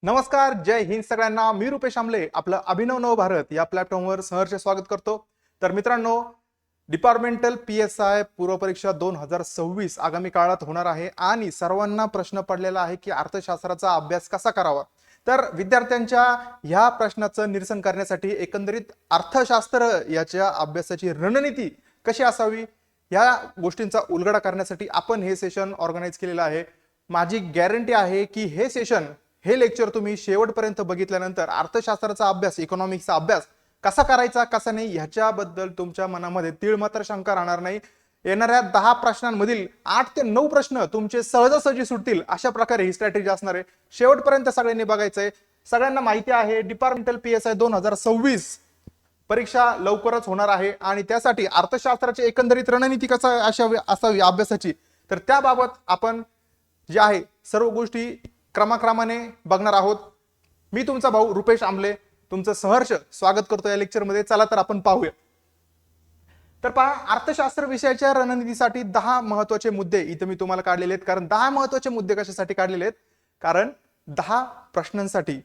नमस्कार, जय हिंद सगळ्यांना. मी रुपेश आमले आपलं अभिनव नव भारत या प्लॅटफॉर्मवर सहर्ष स्वागत करतो. तर मित्रांनो, डिपार्टमेंटल PSI पूर्व परीक्षा 2026 आगामी काळात होणार आहे आणि सर्वांना प्रश्न पडलेला आहे की अर्थशास्त्राचा अभ्यास कसा करावा. तर विद्यार्थ्यांच्या ह्या प्रश्नाचं निरसन करण्यासाठी एकंदरीत अर्थशास्त्र याच्या अभ्यासाची रणनीती कशी असावी या गोष्टींचा उलगडा करण्यासाठी आपण हे सेशन ऑर्गनाइज केलेलं आहे. माझी गॅरंटी आहे की हे लेक्चर तुम्ही शेवटपर्यंत बघितल्यानंतर अर्थशास्त्राचा अभ्यास, इकॉनॉमिक्सचा अभ्यास कसा करायचा कसा नाही ह्याच्याबद्दल तुमच्या मनामध्ये तीळ मात्र शंका राहणार नाही. येणाऱ्या 10 प्रश्नांमधील 8 ते 9 प्रश्न तुमचे सहजासहजी सुटतील अशा प्रकारे ही स्ट्रॅटेजी असणार आहे. शेवटपर्यंत सगळ्यांनी बघायचंय. सगळ्यांना माहिती आहे डिपार्टमेंटल PSI 2026 परीक्षा लवकरच होणार आहे आणि त्यासाठी अर्थशास्त्राची एकंदरीत रणनीती कसा असावी अभ्यासाची, तर त्याबाबत आपण जे आहे सर्व गोष्टी क्रमाक्रमाने बघणार आहोत. मी तुमचा भाऊ रुपेश आमले तुमचं सहर्ष स्वागत करतो या लेक्चरमध्ये. चला तर आपण पाहूया. तर पहा, अर्थशास्त्र विषयाच्या रणनीतीसाठी 10 महत्वाचे मुद्दे इथे मी तुम्हाला काढलेले आहेत. कारण 10 महत्वाचे मुद्दे कशासाठी काढलेले आहेत? कारण 10 प्रश्नांसाठी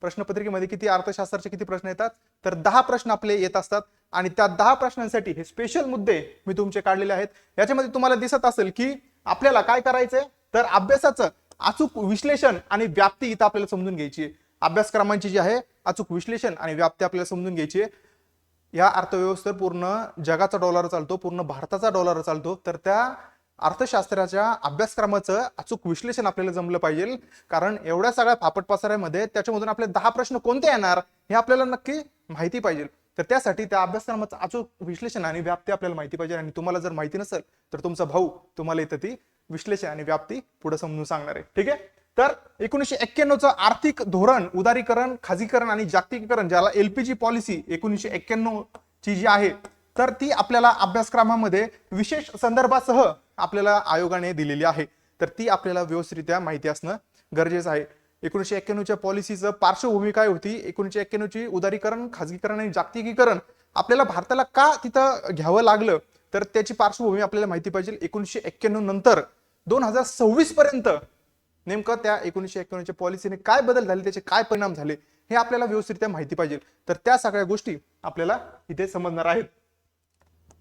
प्रश्नपत्रिकेमध्ये किती अर्थशास्त्राचे किती प्रश्न येतात, तर 10 प्रश्न आपले येत असतात आणि त्या 10 प्रश्नांसाठी हे स्पेशल मुद्दे मी तुमचे काढलेले आहेत. याच्यामध्ये तुम्हाला दिसत असेल की आपल्याला काय करायचंय, तर अभ्यासाचं अचूक विश्लेषण आणि व्याप्ती इथं आपल्याला समजून घ्यायची आहे. अभ्यासक्रमांची जी आहे अचूक विश्लेषण आणि व्याप्ती आपल्याला समजून घ्यायची आहे. या अर्थव्यवस्थेवर पूर्ण जगाचा डॉलर चालतो, पूर्ण भारताचा डॉलर चालतो, तर त्या अर्थशास्त्राच्या अभ्यासक्रमाचं अचूक विश्लेषण आपल्याला जमलं पाहिजे. कारण एवढ्या सगळ्या फापट पसाऱ्यामध्ये त्याच्यामधून आपले 10 प्रश्न कोणते येणार हे आपल्याला नक्की माहिती पाहिजे. तर त्यासाठी त्या अभ्यासक्रमाचं अचूक विश्लेषण आणि व्याप्ती आपल्याला माहिती पाहिजे. आणि तुम्हाला जर माहिती नसेल तर तुमचा भाऊ तुम्हाला इथं ती विश्लेषण आणि व्याप्ती पुढे समजून सांगणार आहे. ठीक आहे. तर 1991चं आर्थिक धोरण, उदारीकरण, खाजगीकरण आणि जागतिकीकरण, ज्याला LPG पॉलिसी 1991 ची जी आहे, तर ती आपल्याला अभ्यासक्रमामध्ये विशेष संदर्भासह आपल्याला आयोगाने दिलेली आहे. तर ती आपल्याला व्यवस्थितरित्या माहिती असणं गरजेचं आहे. 1991च्या पॉलिसीचं पार्श्वभूमी काय होती, 1991ची उदारीकरण, खाजगीकरण आणि जागतिकीकरण आपल्याला भारताला का तिथं घ्यावं लागलं, तर त्याची पार्श्वभूमी आपल्याला माहिती पाहिजे. 1991 नंतर 2026 पर्यंत नेमकं त्या 1991च्या पॉलिसीने काय बदल झाले, त्याचे काय परिणाम झाले हे आपल्याला व्यवस्थितरित्या माहिती पाहिजे. तर त्या सगळ्या गोष्टी आपल्याला इथे समजणार आहेत.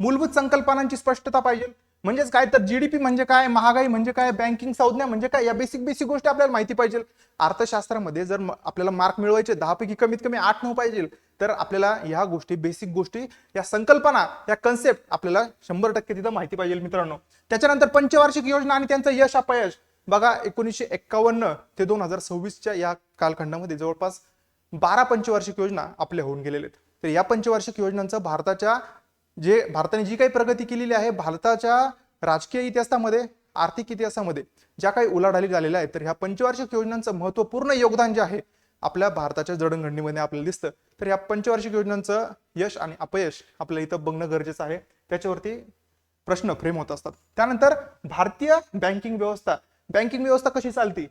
मूलभूत संकल्पनांची स्पष्टता पाहिजे. म्हणजेच काय, तर GDP म्हणजे काय, महागाई म्हणजे काय, बँकिंग संज्ञा म्हणजे काय, या बेसिक गोष्टी आपल्याला माहिती पाहिजे. अर्थशास्त्रामध्ये जर आपल्याला मार्क मिळवायचे 10 पैकी कमीत कमी 8-9 पाहिजे, तर आपल्याला ह्या गोष्टी, बेसिक गोष्टी, या संकल्पना, या कन्सेप्ट आपल्याला 100% तिथं माहिती पाहिजे मित्रांनो. त्याच्यानंतर पंचवार्षिक योजना आणि त्यांचं यश अपयश. बघा, 1951 ते 2026च्या या कालखंडामध्ये जवळपास 12 पंचवार्षिक योजना आपल्या होऊन गेलेल्या आहेत. तर या पंचवार्षिक योजनांचं भारताने जी काही प्रगती केलेली आहे, भारताच्या राजकीय इतिहासामध्ये, आर्थिक इतिहासामध्ये ज्या काही उलाढाली झालेल्या आहेत, तर ह्या पंचवार्षिक योजनांचं महत्वपूर्ण योगदान जे आहे आपल्या भारताच्या जडणघडणीमध्ये आपल्याला दिसतं. तर या पंचवार्षिक योजनांचं यश आणि अपयश आपल्याला इथं बघणं गरजेचं आहे. त्याच्यावरती प्रश्न फ्रेम होत असतात. त्यानंतर भारतीय बँकिंग व्यवस्था कशी चालती,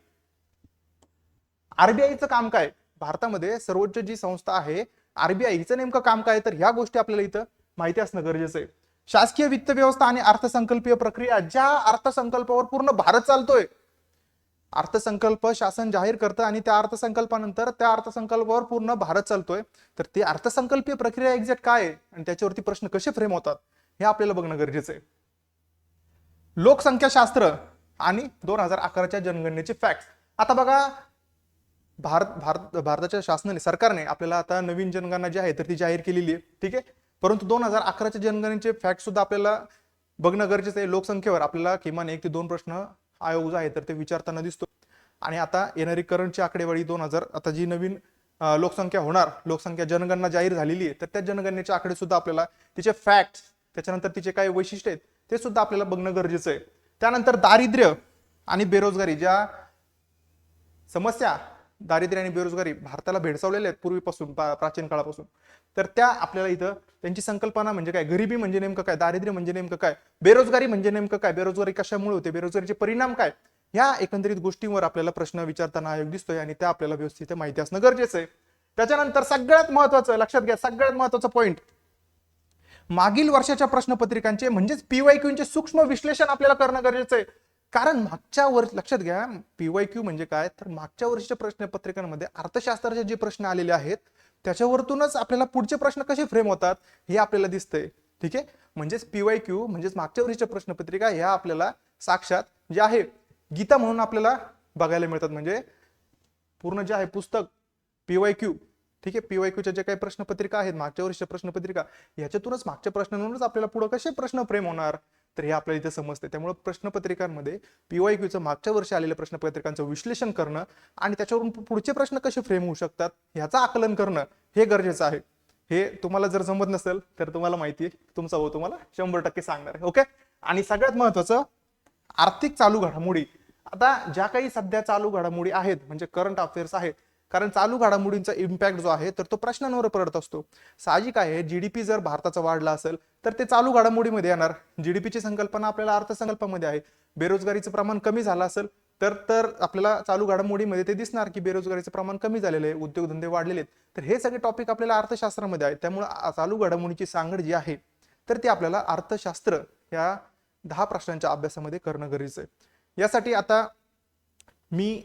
RBIचं काम काय, भारतामध्ये सर्वोच्च जी संस्था आहे RBI हिचं नेमकं काम काय, तर ह्या गोष्टी आपल्याला इथं माहिती असणं गरजेचं आहे. शासकीय वित्त व्यवस्था आणि अर्थसंकल्पीय प्रक्रिया, ज्या अर्थसंकल्पावर पूर्ण भारत चालतोय, अर्थसंकल्प शासन जाहीर करतं आणि त्या अर्थसंकल्पानंतर त्या अर्थसंकल्पावर पूर्ण भारत चालतोय, तर ती अर्थसंकल्पीय प्रक्रिया एक्झॅक्ट काय आहे आणि त्याच्यावरती प्रश्न कसे फ्रेम होतात हे आपल्याला बघणं गरजेचं आहे. लोकसंख्याशास्त्र आणि 2011च्या जनगणनेचे फॅक्ट. आता बघा, भारताच्या सरकारने आपल्याला आता नवीन जनगणना जी आहे तर ती जाहीर केलेली आहे. ठीक आहे. परंतु 2011च्या जनगणनेचे फॅक्ट सुद्धा आपल्याला बघणं गरजेचं आहे. लोकसंख्येवर आपल्याला किमान 1 ते 2 प्रश्न आयोग जो आहे तर ते विचारताना दिसतो. आणि आता येणारी करंटची आकडेवारी 2000, आता जी नवीन लोकसंख्या जनगणना जाहीर झालेली आहे, तर त्या जनगणनेचे आकडे सुद्धा आपल्याला, तिचे फॅक्ट, त्याच्यानंतर तिचे काय वैशिष्ट्य आहेत ते सुद्धा आपल्याला बघणं गरजेचं आहे. त्यानंतर दारिद्र्य आणि बेरोजगारी, ज्या समस्या दारिद्र्य आणि बेरोजगारी भारताला भेडसावलेल्या आहेत पूर्वीपासून, प्राचीन काळापासून, तर त्या आपल्याला इथं त्यांची संकल्पना म्हणजे काय, गरिबी म्हणजे नेमकं काय, दारिद्र्य म्हणजे नेमकं काय, बेरोजगारी म्हणजे नेमकं काय, बेरोजगारी कशामुळे होते, बेरोजगारीचे परिणाम काय, या एकंदरीत गोष्टींवर आपल्याला प्रश्न विचारताना आयोग दिसतोय आणि त्या आपल्याला व्यवस्थित माहिती असणं गरजेचं आहे. त्याच्यानंतर सगळ्यात महत्वाचं, लक्षात घ्या, सगळ्यात महत्वाचं पॉइंट, मागील वर्षाच्या प्रश्नपत्रिकांचे म्हणजेच PYQचे सूक्ष्म विश्लेषण आपल्याला करणं गरजेचं आहे. कारण मागच्या वर्षी लक्षात घ्या, PYQ म्हणजे काय, तर मागच्या वर्षीच्या प्रश्नपत्रिकांमध्ये अर्थशास्त्राचे जे प्रश्न आलेले आहेत त्याच्यावरतूनच आपल्याला पुढचे प्रश्न कसे फ्रेम होतात हे आपल्याला दिसतंय. ठीक आहे, म्हणजेच PYQ म्हणजेच मागच्या वर्षीच्या प्रश्नपत्रिका ह्या आपल्याला साक्षात जे आहे गीता म्हणून आपल्याला बघायला मिळतात. म्हणजे पूर्ण जे आहे पुस्तक PYQ, ठीक आहे, PYQच्या जे काही प्रश्नपत्रिका आहेत मागच्या वर्षीच्या प्रश्नपत्रिका याच्यातूनच मागच्या प्रश्नांवरूनच आपल्याला पुढे कसे प्रश्न फ्रेम होणार तर हे आपल्याला इथे समजते. त्यामुळे प्रश्नपत्रिकांमध्ये PYQचं मागच्या वर्षी आलेल्या प्रश्नपत्रिकांचं विश्लेषण करणं आणि त्याच्यावरून पुढचे प्रश्न कसे फ्रेम होऊ शकतात ह्याचं आकलन करणं हे गरजेचं आहे. हे तुम्हाला जर जमत नसेल तर तुम्हाला माहिती आहे तुमचा भाऊ तुम्हाला 100% सांगणार आहे. ओके, आणि सगळ्यात महत्वाचं आर्थिक चालू घडामोडी. आता ज्या काही सध्या चालू घडामोडी आहेत म्हणजे करंट अफेअर्स आहेत, कारण चालू घडामोडींचा इम्पॅक्ट जो आहे तर तो प्रश्नांवर पडत असतो. साहजिक आहे, जीडीपी जर भारताचा वाढला असेल तर ते चालू घडामोडीमध्ये येणार. जीडीपीची संकल्पना आपल्याला अर्थसंकल्पामध्ये आहे. बेरोजगारीचं प्रमाण कमी झालं असेल तर आपल्याला चालू घडामोडीमध्ये ते दिसणार की बेरोजगारीचं प्रमाण कमी झालेलं आहे, उद्योगधंदे वाढलेले आहेत. तर हे सगळे टॉपिक आपल्याला अर्थशास्त्रामध्ये आहेत. त्यामुळे चालू घडामोडीची सांगड जी आहे तर ती आपल्याला अर्थशास्त्र या 10 प्रश्नांच्या अभ्यासामध्ये करणं गरजेचं आहे. यासाठी आता मी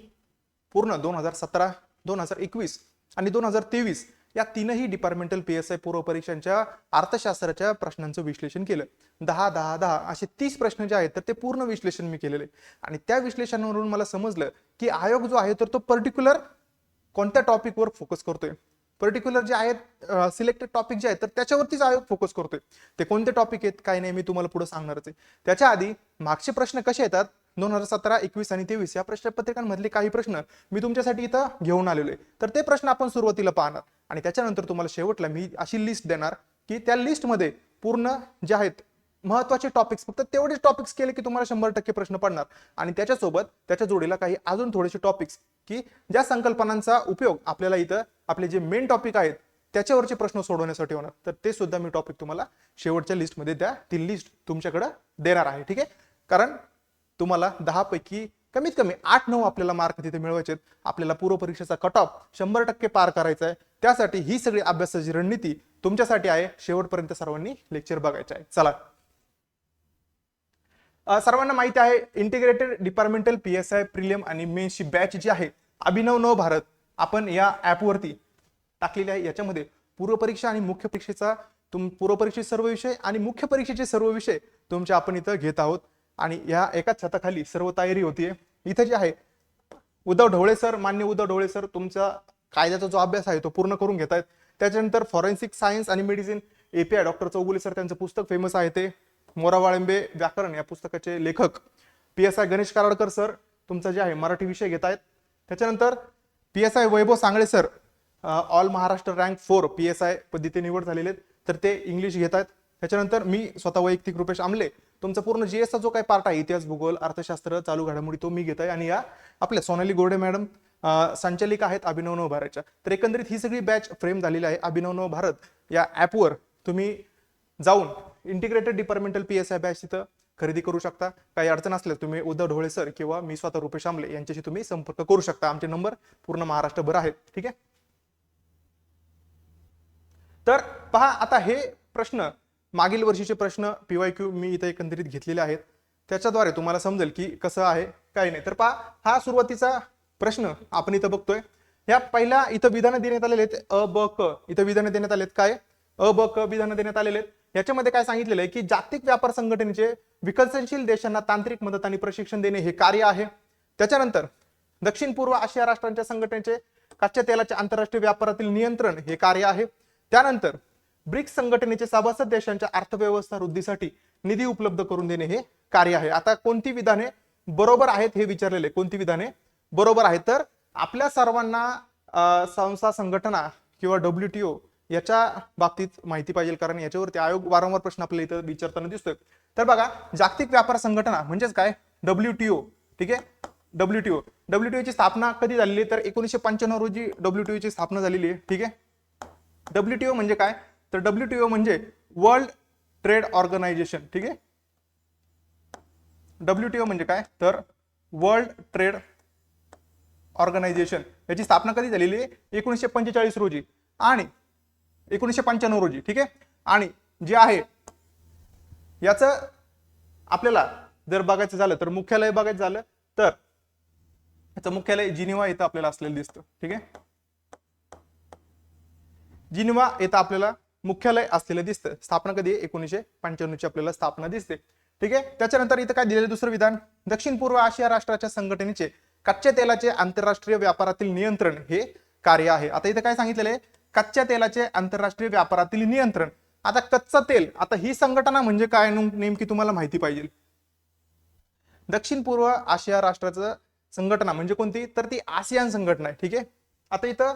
पूर्ण 2017, 2021 आणि 2023 या तीनही डिपार्टमेंटल PSI पूर्व परीक्षांच्या अर्थशास्त्राच्या प्रश्नांचं विश्लेषण केलं. 10, 10, 10 असे 30 प्रश्न जे आहेत तर ते पूर्ण विश्लेषण मी केलेले आणि त्या विश्लेषणावरून मला समजलं की आयोग जो आहे तर तो पर्टिक्युलर कोणत्या टॉपिकवर फोकस करतोय. पर्टिक्युलर जे आहेत सिलेक्टेड टॉपिक जे आहेत तर त्याच्यावरतीच आयोग फोकस करतोय. ते कोणते टॉपिक आहेत काय नाही मी तुम्हाला पुढे सांगणारच आहे. त्याच्या आधी मागचे प्रश्न कसे येतात 2017, 21 आणि 23 या प्रश्नपत्रिकांमधले काही प्रश्न मी तुमच्यासाठी इथं घेऊन आलेलो आहे. तर ते प्रश्न आपण सुरुवातीला पाहणार आणि त्याच्यानंतर तुम्हाला शेवटला मी अशी लिस्ट देणार की त्या लिस्टमध्ये पूर्ण जे आहेत महत्वाचे टॉपिक्स फक्त तेवढेच टॉपिक्स केले की तुम्हाला 100% प्रश्न पडणार आणि त्याच्यासोबत त्याच्या जोडीला काही अजून थोडेसे टॉपिक्स की ज्या संकल्पनांचा उपयोग आपल्याला इथं आपले जे मेन टॉपिक आहेत त्याच्यावरचे प्रश्न सोडवण्यासाठी होणार. तर ते सुद्धा मी टॉपिक तुम्हाला शेवटच्या लिस्टमध्ये द्या, ती लिस्ट तुमच्याकडे देणार आहे. ठीक आहे, कारण तुम्हाला 10 पैकी कमीत कमी 8-9 आपल्याला मार्क तिथे मिळवायचे. आपल्याला पूर्व परीक्षेचा कट ऑफ 100% पार करायचा आहे. त्यासाठी ही सगळी अभ्यासाची रणनीती तुमच्यासाठी आहे. शेवटपर्यंत सर्वांनी लेक्चर बघायचे आहे. चला, सर्वांना माहिती आहे इंटिग्रेटेड डिपार्टमेंटल PSI प्रिलिम आणि मेन्सची बॅच जी आहे अभिनव नव भारत आपण या ऍपवरती टाकलेली आहे. याच्यामध्ये पूर्व परीक्षा आणि मुख्य परीक्षेचा पूर्व परीक्षेचे सर्व विषय आणि मुख्य परीक्षेचे सर्व विषय तुमचे आपण इथं घेत आहोत आणि या एकाच छताखाली सर्व तयारी होतीये. इथं जे आहे मान्य उद्धव ढवळे सर तुमचा कायद्याचा जो अभ्यास आहे तो पूर्ण करून घेत आहेत. त्याच्यानंतर फॉरेन्सिक सायन्स आणि medicine API doctor Chougule sir त्यांचं पुस्तक फेमस आहे ते मोरावाळिंबे व्याकरण या पुस्तकाचे लेखक. PSI गणेश कराडकर सर तुमचा जे आहे मराठी विषय घेत आहेत. त्याच्यानंतर PSI Vaibhav Sangle sir all Maharashtra rank 4 PSI पद्धतीने निवड झालेले तर ते इंग्लिश घेत आहेत. त्याच्यानंतर मी स्वतः वैयक्तिक रुपेश आमले तुमचा पूर्ण GS चा जो काही पार्ट आहे इतिहास भूगोल अर्थशास्त्र चालू घडामोडी तो मी घेत आहे आणि या आपल्या सोनाली गोडे मॅडम संचालिका आहेत अभिनव नव भारतच्या. तर एकंदरीत ही सगळी बॅच फ्रेम झालेली आहे. अभिनव नव भारत या ऍपवर तुम्ही जाऊन इंटिग्रेटेड डिपार्टमेंटल PSI बॅच तिथं खरेदी करू शकता. काही अडचण असल्यास तुम्ही उद्धव ढवळे सर किंवा मी स्वतः रुपेश आमले यांच्याशी तुम्ही संपर्क करू शकता. आमचे नंबर पूर्ण महाराष्ट्रभर आहेत. ठीक आहे, तर पहा आता हे प्रश्न मागील वर्षीचे प्रश्न PYQ मी इथं एकंदरीत घेतलेले आहेत. त्याच्याद्वारे तुम्हाला समजेल की कसं आहे काही नाही. तर पहा हा सुरुवातीचा प्रश्न आपण इथं बघतोय. या पहिल्या इथं विधानं देण्यात आलेले आहेत अ ब क. इथं विधानं देण्यात आलेत काय अ ब क विधानं देण्यात आलेले आहेत. याच्यामध्ये काय सांगितलेलं आहे की जागतिक व्यापार संघटनेचे विकसनशील देशांना तांत्रिक मदत आणि प्रशिक्षण देणे हे कार्य आहे. त्याच्यानंतर दक्षिण पूर्व आशिया राष्ट्रांच्या संघटनेचे कच्च्या तेलाच्या आंतरराष्ट्रीय व्यापारातील नियंत्रण हे कार्य आहे. त्यानंतर ब्रिक्स संघटनेचे सभासद देशांच्या अर्थव्यवस्था वृद्धीसाठी निधी उपलब्ध करून देणे हे कार्य आहे. आता कोणती विधाने बरोबर आहेत हे विचारलेले. कोणती विधाने बरोबर आहेत तर आपल्या सर्वांना संस्था संघटना किंवा WTO याच्या बाबतीत माहिती पाहिजे कारण याच्यावरती आयोग वारंवार प्रश्न आपल्याला इथं विचारताना दिसतोय. तर बघा जागतिक व्यापार संघटना म्हणजेच काय WTO. ठीक आहे, WTO ची स्थापना कधी झालेली तर 1995 रोजी WTO ची स्थापना झालेली आहे. ठीक आहे, WTO म्हणजे काय तर WTO म्हणजे वर्ल्ड ट्रेड ऑर्गनायझेशन. ठीक आहे, WTO म्हणजे काय तर वर्ल्ड ट्रेड ऑर्गनायझेशन. याची स्थापना कधी झालेली आहे 1945 रोजी आणि 1995 रोजी. ठीक आहे, आणि जे आहे याचं आपल्याला जर बघायचं झालं तर मुख्यालय बघायचं झालं तर याचं मुख्यालय जिनिव्हा इथं आपल्याला असलेलं दिसतं. ठीक आहे, जिनिव्हा इथं आपल्याला मुख्यालय असलेलं दिसतं. स्थापना कधी 1995 ची आपल्याला स्थापना दिसते. ठीक आहे, त्याच्यानंतर इथं काय दिलेलं दुसरं विधान, दक्षिण पूर्व आशिया राष्ट्राच्या संघटनेचे कच्च्या तेलाचे आंतरराष्ट्रीय व्यापारातील नियंत्रण हे कार्य आहे. आता इथं काय सांगितलेलं आहे, कच्च्या तेलाचे आंतरराष्ट्रीय व्यापारातील नियंत्रण. आता कच्चं तेल, आता ही संघटना म्हणजे काय नेमकी तुम्हाला माहिती पाहिजे. दक्षिण पूर्व आशिया राष्ट्राचं संघटना म्हणजे कोणती, तर ती आसियान संघटना आहे. ठीक आहे, आता इथं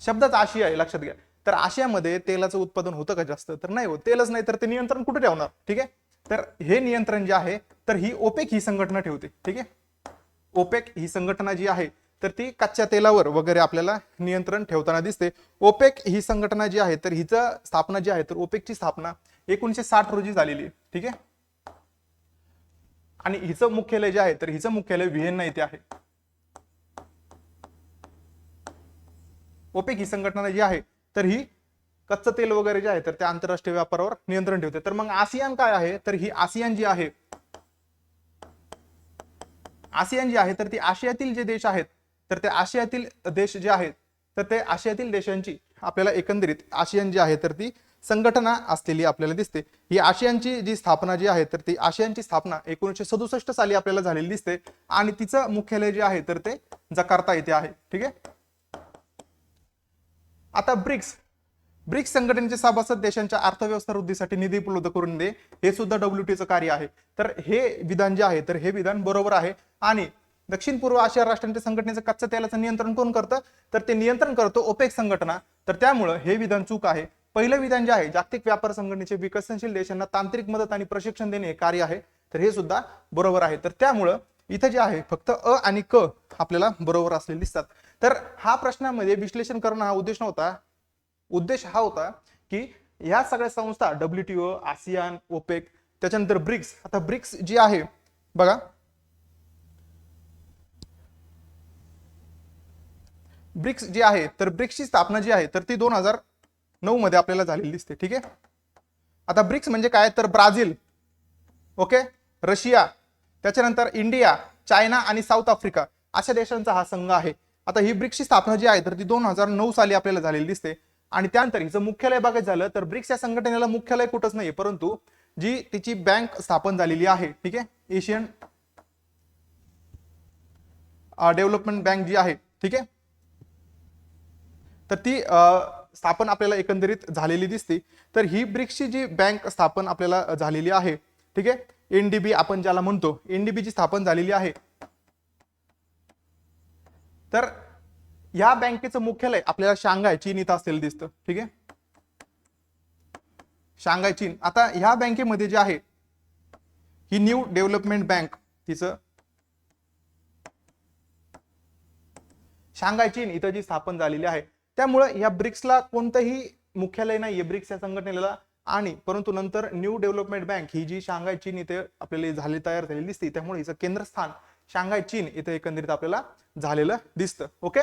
शब्दच आशिया आहे, लक्षात घ्या. तर आशियामध्ये तेलाचं उत्पादन होतं का जास्त, तर नाही होत. तेलच नाही तर ते नियंत्रण कुठे ठेवणार. ठीक आहे, तर हे नियंत्रण जे आहे तर ही ओपेक ही संघटना ठेवते. ठीक आहे, ओपेक ही संघटना जी आहे तर ती कच्च्या तेलावर वगैरे आपल्याला नियंत्रण ठेवताना दिसते. ओपेक ही संघटना जी आहे तर हिचं स्थापना जी आहे तर ओपेकची स्थापना 1960 रोजी झालेली आहे. ठीक आहे, आणि हिचं मुख्यालय जे आहे तर हिचं मुख्यालय व्हिएन्ना येथे आहे. ओपेक ही संघटना जी आहे तर ही कच्चं तेल वगैरे जे आहे तर त्या आंतरराष्ट्रीय व्यापारावर नियंत्रण ठेवते. तर मग आसियान काय आहे, तर ही आसियान जी आहे, आसियान जी आहे तर ती आशियातील जे देश आहेत तर ते आशियातील देश जे आहेत तर ते आशियातील देशांची आपल्याला एकंदरीत आशियान जी आहे तर ती संघटना असलेली आपल्याला दिसते. ही आशियानची जी स्थापना जी आहे तर ती आशियानची स्थापना 1967 साली आपल्याला झालेली दिसते आणि तिचं मुख्यालय जे आहे तर ते जकार्ता येथे आहे. ठीक आहे, आता ब्रिक्स संघटनेचे सभासद देशांच्या अर्थव्यवस्था वृद्धीसाठी निधी उपलब्ध करून दे, हे सुद्धा WTOचं कार्य आहे. तर हे विधान जे आहे तर हे विधान बरोबर आहे. आणि दक्षिण पूर्व आशिया राष्ट्रांच्या संघटनेचं कच्च्या तेलाचं नियंत्रण कोण करतं, तर ते नियंत्रण करतो ओपेक संघटना. तर त्यामुळं हे विधान चूक आहे. पहिलं विधान जे आहे, जागतिक व्यापार संघटनेचे विकसनशील देशांना तांत्रिक मदत आणि प्रशिक्षण देणे हे कार्य आहे, तर हे सुद्धा बरोबर आहे. तर त्यामुळं इथं जे आहे फक्त अ आणि क आपल्याला बरोबर असलेले दिसतात. तर हा प्रश्नामध्ये विश्लेषण करणं हा उद्देश नव्हता. उद्देश हा होता की ह्या सगळ्या संस्था WTO, आसियान, ओपेक, त्याच्यानंतर ब्रिक्स. आता ब्रिक्स जी आहे बघा, ब्रिक्स जी आहे तर ब्रिक्सची स्थापना जी आहे तर ती 2009 मध्ये आपल्याला झालेली दिसते. ठीक आहे, आता ब्रिक्स म्हणजे काय, तर ब्राझील, ओके, रशिया, त्याच्यानंतर इंडिया, चायना आणि साऊथ आफ्रिका अशा देशांचा हा संघ आहे. आता ही ब्रिक्सची स्थापना जी आहे तर ती 2009 साली आपल्याला झालेली दिसते. आणि त्यानंतर हिचं मुख्यालय बघायचं झालं तर ब्रिक्स या संघटनेला मुख्यालय कुठंच नाही, परंतु जी तिची बँक स्थापन झालेली आहे, ठीक आहे, एशियन डेव्हलपमेंट बँक जी आहे, ठीक आहे, तर ती स्थापन आपल्याला एकंदरीत झालेली दिसते. तर ही ब्रिक्सची जी बँक स्थापन आपल्याला झालेली आहे, ठीक आहे, NDB आपण ज्याला म्हणतो, NDB ची स्थापन झालेली आहे. तर या बँकेचं मुख्यालय आपल्याला शांघाय चीन इथं असलेलं दिसतं. ठीक आहे, शांघाय चीन. आता ह्या बँकेमध्ये जे आहे ही न्यू डेव्हलपमेंट बँक, तिचं शांघाय चीन इथं जी स्थापन झालेली आहे, त्यामुळे या ब्रिक्सला कोणतंही मुख्यालय नाहीये ब्रिक्स या संघटनेला. आणि परंतु नंतर न्यू डेव्हलपमेंट बँक ही जी शांघाय चीन इथे आपल्याला तयार झालेली दिसते, त्यामुळे हिचं केंद्रस्थान शांघाय चीन इथे एकंदरीत आपल्याला झालेलं दिसतं. ओके,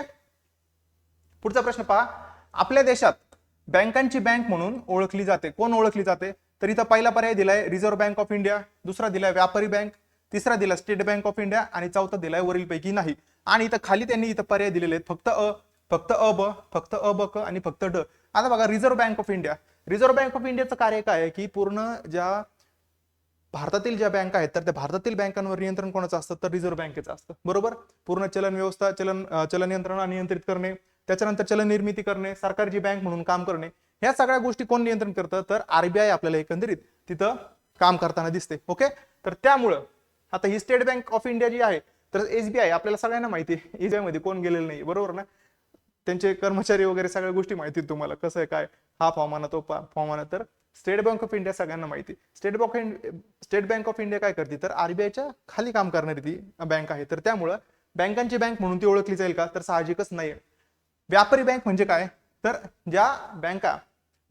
पुढचा प्रश्न पहा. आपल्या देशात बँकांची बँक म्हणून ओळखली जाते, कोण ओळखली जाते, तर इथं पहिला पर्याय दिलाय रिझर्व्ह बँक ऑफ इंडिया, दुसरा दिलाय व्यापारी बँक, तिसरा दिला स्टेट बँक ऑफ इंडिया आणि चौथा दिलाय वरीलपैकी नाही. आणि इथं खाली त्यांनी इथं पर्याय दिलेले आहेत फक्त अ, फक्त अ ब, फक्त अ ब क आणि फक्त ड. आता बघा, reserve bank of India, reserve bank of इंडियाचं कार्य काय आहे की पूर्ण ज्या भारतातील ज्या बँका आहेत तर त्या भारतातील बँकांवर नियंत्रण कोणाचं असतं, तर रिझर्व्ह बँकेचं असतं. बरोबर, पूर्ण चलन व्यवस्था, चलन यंत्रणा नियंत्रित करणे, त्याच्यानंतर चलन निर्मिती करणे, सरकारची बँक म्हणून काम करणे, ह्या सगळ्या गोष्टी कोण नियंत्रण करतं, तर RBI आपल्याला एकंदरीत तिथं काम करताना दिसते. ओके, तर त्यामुळं आता ही स्टेट बँक ऑफ इंडिया जी आहे तर SBI आपल्याला सगळ्यांना माहिती आहे, SBI मध्ये कोण गेलेलं नाही, बरोबर ना, त्यांचे कर्मचारी वगैरे सगळ्या गोष्टी माहिती तुम्हाला, कसं आहे काय, हा फॉर्म आणा तो फॉर्म आणा. तर स्टेट बँक ऑफ इंडिया सगळ्यांना माहिती. स्टेट बँक ऑफ इंडिया काय करते, तर RBIच्या खाली काम करणारी ती बँक आहे. तर त्यामुळं बँकांची बँक म्हणून ती ओळखली जाईल का, तर साहजिकच नाही. व्यापारी बँक म्हणजे काय, तर ज्या बँका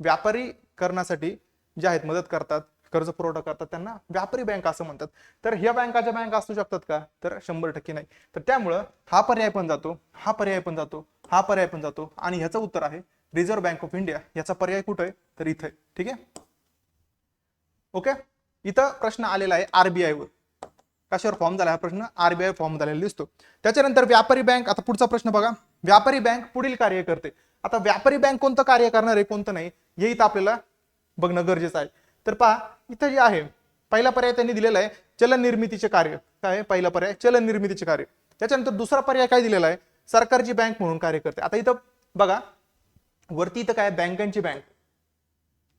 व्यापारी करण्यासाठी ज्या आहेत मदत करतात, कर्ज पुरवठा करतात, त्यांना व्यापारी बँक असं म्हणतात. तर ह्या बँकाच्या बँका असू शकतात का, तर 100% नाही. तर त्यामुळं हा पर्याय पण जातो, हा पर्याय पण जातो, हा पर्याय पण जातो आणि ह्याचं उत्तर आहे रिझर्व्ह बँक ऑफ इंडिया. याचा पर्याय कुठे आहे, तर इथे. ठीक आहे, ओके. इथं प्रश्न आलेला आहे आरबीआय वर. कशावर फॉर्म झाला हा प्रश्न? आरबीआय फॉर्म झालेला दिसतो. त्याच्यानंतर व्यापारी बँक. आता पुढचा प्रश्न बघा, व्यापारी बँक पुढील कार्य करते. आता व्यापारी बँक कोणतं कार्य करणार आहे कोणतं नाही हे इथं आपल्याला बघणं गरजेचं आहे. तर पहा इथं जे आहे पहिला पर्याय त्यांनी दिलेला आहे चलन निर्मितीचे कार्य. काय पहिला पर्याय? चलन निर्मितीचे कार्य. त्याच्यानंतर दुसरा पर्याय काय दिलेला आहे? सरकारची बँक म्हणून कार्य करते. आता इथं बघा वरती इथं काय बँकांची बँक.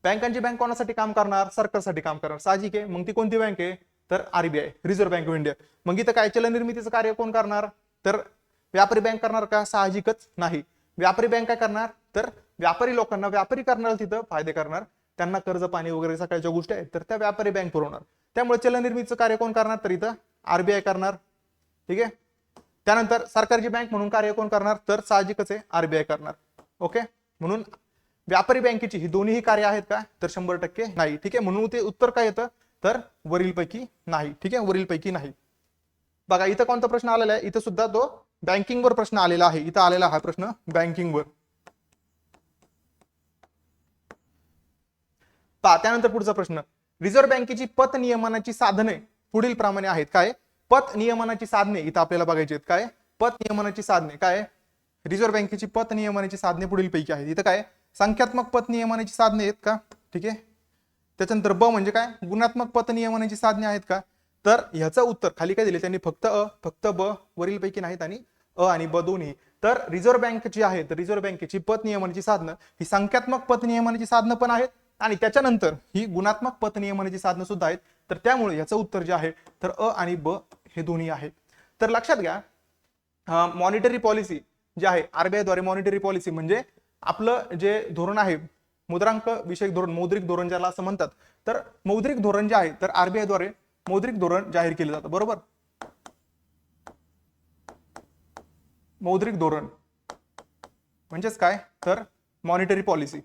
बँकांची बँक कोणासाठी काम करणार? सरकारसाठी काम करणार. साहजिक आहे. मग ती कोणती बँक आहे? तर RBI, reserve bank of India. मग इथं काय चलन निर्मितीचं कार्य कोण करणार? तर व्यापारी बँक करणार का? साहजिकच नाही. व्यापारी बँक काय करणार? तर व्यापारी लोकांना, व्यापारी करणार तिथं फायदे करणार, त्यांना कर्ज पाणी वगैरे सगळ्याच्या गोष्टी आहेत तर त्या व्यापारी बँक पुरवणार. त्यामुळे चलन निर्मितीचं कार्य कोण करणार? तर इथं आरबीआय करणार. ठीक आहे. त्यानंतर सरकारची बँक म्हणून कार्य कोण करणार? तर साहजिकच आहे आरबीआय करणार. ओके. म्हणून व्यापारी बँकेची ही दोन्ही कार्य आहेत का? तर 100% नाही. ठीक आहे. म्हणून ते उत्तर काय येतं? तर वरीलपैकी नाही. ठीक आहे, वरीलपैकी नाही. बघा इथं कोणता प्रश्न आलेला आहे? इथं सुद्धा तो बँकिंग वर प्रश्न आलेला आहे. इथं आलेला हा प्रश्न बँकिंग वर. त्यानंतर पुढचा प्रश्न, रिझर्व्ह बँकेची पत नियमनाची साधने पुढील प्रमाणे आहेत. काय? पत नियमनाची साधने इथं आपल्याला बघायची आहेत. काय? पत नियमनाची साधने. काय? रिझर्व्ह बँकेची पत नियमनाची साधने पुढील पैकी आहेत. इथं काय? संख्यात्मक पत नियमनाची साधने आहेत का? ठीक आहे. त्याच्यानंतर ब म्हणजे काय? गुणात्मक पत नियमनाची साधने आहेत का? तर ह्याचं उत्तर खाली काय दिले त्यांनी? फक्त अ, फक्त ब, वरीलपैकी नाहीत आणि अ आणि ब दोन्ही. तर रिझर्व्ह बँक जी आहे तर रिझर्व्ह बँकेची पत नियमनाची साधनं ही संख्यात्मक पत नियमनाची साधनं पण आहेत आणि त्याच्यानंतर ही गुणात्मक पत नियमनाची साधनं सुद्धा आहेत. तर त्यामुळे याचं उत्तर जे आहे तर अ आणि ब हे दोन्ही आहे. तर लक्षात घ्या मॉनिटरी पॉलिसी जे आहे आरबीआय द्वारे मॉनिटरी पॉलिसी म्हणजे आपलं जे धोरण आहे मुद्रांक विषयक धोरण, मौद्रिक धोरण ज्याला असं म्हणतात. तर मौद्रिक धोरण जे आहे तर आरबीआय द्वारे मौद्रिक धोरण जाहीर केलं जातं. बरोबर. मौद्रिक धोरण म्हणजेच काय? तर मॉनिटरी पॉलिसी.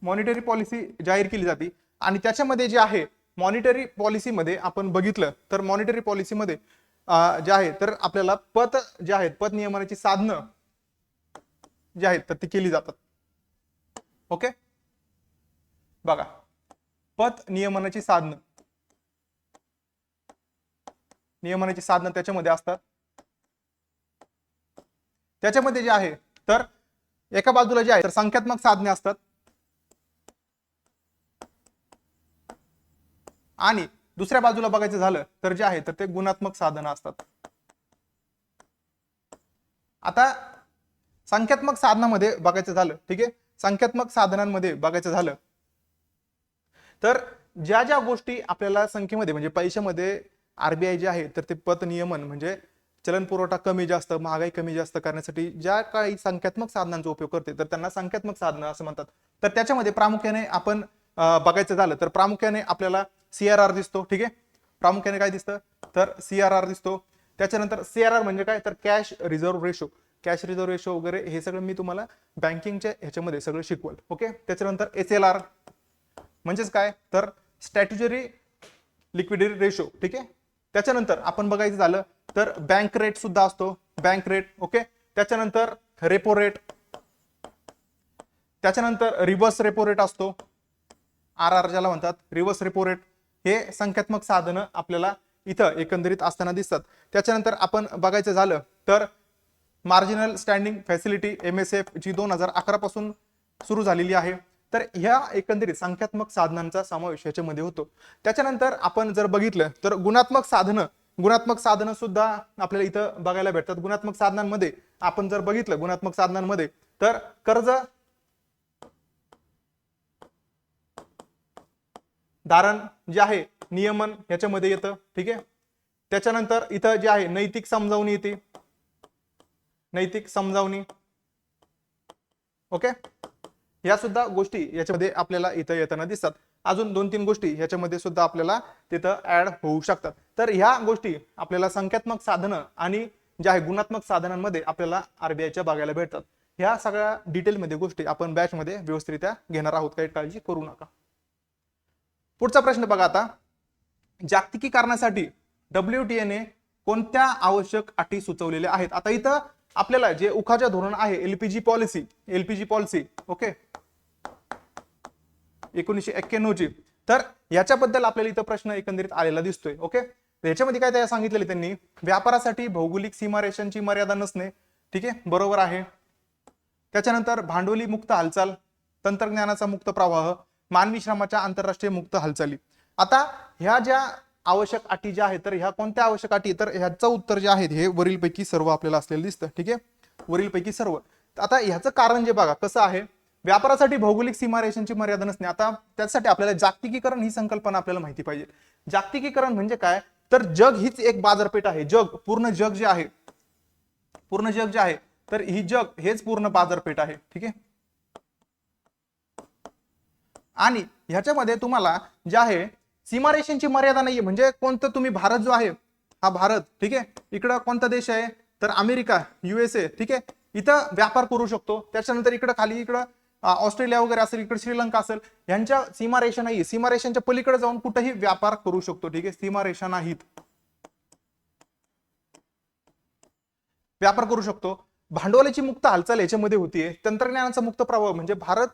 मॉनिटरी पॉलिसी जाहीर केली जाते आणि त्याच्यामध्ये जे आहे मॉनिटरी पॉलिसीमध्ये आपण बघितलं तर मॉनिटरी पॉलिसीमध्ये जे आहे तर आपल्याला पत जे आहेत पत नियमनाची साधनं जे आहेत तर ती केली जातात. ओके. बघा पत नियमनाची साधनं त्याच्यामध्ये असतात. त्याच्यामध्ये जे आहे तर एका बाजूला जे आहे तर संख्यात्मक साधने असतात आणि दुसऱ्या बाजूला बघायचं झालं तर जे आहे तर ते गुणात्मक साधनं असतात. आता संख्यात्मक साधनामध्ये बघायचं झालं, ठीक आहे, संख्यात्मक साधनांमध्ये बघायचं झालं तर ज्या ज्या गोष्टी आपल्याला संख्येमध्ये म्हणजे पैशामध्ये आरबीआय जे आहे तर ते पत नियमन म्हणजे चलन पुरवठा कमी जास्त, महागाई कमी जास्त करण्यासाठी ज्या काही संख्यात्मक साधनांचा उपयोग करते तर त्यांना संख्यात्मक साधनं असं म्हणतात. तर त्याच्यामध्ये प्रामुख्याने आपण बघायचं झालं तर प्रामुख्याने आपल्याला सीआरआर दिसतो. ठीक आहे. प्रामुख्याने काय दिसतं तर सीआरआर दिसतो. त्याच्यानंतर सीआरआर म्हणजे काय तर cash reserve ratio. Cash reserve ratio वगैरे हे सगळं मी तुम्हाला बँकिंगच्या ह्याच्यामध्ये सगळं शिकवल. ओके. त्याच्यानंतर एसएलआर म्हणजेच काय तर स्टॅट्युटरी लिक्विडिटी रेशो. ठीक आहे. त्याच्यानंतर आपण बघायचं झालं तर बँक रेट सुद्धा असतो, बँक रेट. ओके. त्याच्यानंतर रेपो रेट, त्याच्यानंतर रिव्हर्स रेपो रेट असतो, आर ज्याला म्हणतात रिव्हर्स रेपो रेट. हे संख्यात्मक साधनं आपल्याला इथं एकंदरीत असताना दिसतात. त्याच्यानंतर आपण बघायचं झालं तर मार्जिनल स्टँडिंग फॅसिलिटी MSF जी 2011 पासून सुरू झालेली आहे. तर ह्या एकंदरीत संख्यात्मक साधनांचा समावेश याच्यामध्ये होतो. त्याच्यानंतर आपण जर बघितलं तर गुणात्मक साधनं सुद्धा आपल्याला इथं बघायला भेटतात. गुणात्मक साधनांमध्ये आपण जर बघितलं गुणात्मक साधनांमध्ये तर कर्ज धारण जे आहे नियमन ह्याच्यामध्ये येतं. ठीक आहे. त्याच्यानंतर इथं जे आहे नैतिक समजावणी येते, नैतिक समजावणी. ओके. या सुद्धा गोष्टी याच्यामध्ये आपल्याला इथं येताना दिसतात. अजून 2-3 गोष्टी ह्याच्यामध्ये सुद्धा आपल्याला तिथं ऍड होऊ शकतात. तर ह्या गोष्टी आपल्याला संख्यात्मक साधनं आणि जे आहे गुणात्मक साधनांमध्ये आपल्याला आरबीआयच्या बघायला भेटतात. ह्या सगळ्या डिटेलमध्ये गोष्टी आपण बॅचमध्ये व्यवस्थितरित्या घेणार आहोत, काही काळजी करू नका. पुढचा प्रश्न बघा आता, जागतिकीकरणासाठी WTO ने कोणत्या आवश्यक अटी सुचवलेल्या आहेत. आता इथं आपल्याला जे उखाजा धोरण आहे एलपीजी पॉलिसी ओके 1991 ची, तर याच्याबद्दल आपल्याला इथं प्रश्न एकंदरीत आलेला दिसतोय. ओके, याच्यामध्ये काय त्या सांगितलेले त्यांनी, व्यापारासाठी भौगोलिक सीमारेषांची मर्यादा नसणे. ठीक आहे, बरोबर आहे. त्याच्यानंतर भांडवली मुक्त हालचाल, तंत्रज्ञानाचा मुक्त प्रवाह, मानवी श्रमाच्या आंतरराष्ट्रीय मुक्त हालचाली. आता ह्या ज्या आवश्यक अटी ज्या आहेत, तर ह्या कोणत्या आवश्यक अटी, तर ह्याचं उत्तर जे आहे हे वरीलपैकी सर्व आपल्याला असलेलं दिसतं. ठीक आहे, वरीलपैकी सर्व. आता ह्याचं कारण जे बघा कसं आहे, व्यापारासाठी भौगोलिक सीमारेषांची मर्यादा नसणे. आता त्यासाठी आपल्याला जागतिकीकरण ही संकल्पना आपल्याला माहिती पाहिजे. जागतिकीकरण म्हणजे काय, तर जग हीच एक बाजारपेठ आहे. पूर्ण जग जे आहे तर ही जग हेच पूर्ण बाजारपेठ आहे. ठीक आहे, आणि ह्याच्यामध्ये तुम्हाला जे आहे सीमारेषांची मर्यादा नाहीये. म्हणजे कोणतं तुम्ही भारत जो आहे हा भारत, ठीक आहे, इकडं कोणता देश आहे तर अमेरिका, USA, ठीक आहे, इथं व्यापार करू शकतो. त्याच्यानंतर इकडं खाली इकडं ऑस्ट्रेलिया वगैरे असेल, इकडे श्रीलंका असेल, यांच्या सीमारेषा नाहीये. सीमारेषांच्या पलीकडे जाऊन कुठेही व्यापार करू शकतो. ठीक आहे, सीमारेषा नाहीत, व्यापार करू शकतो. भांडवलाची मुक्त हालचाल याच्यामध्ये होतीये. तंत्रज्ञानाचा मुक्त प्रवाह म्हणजे भारत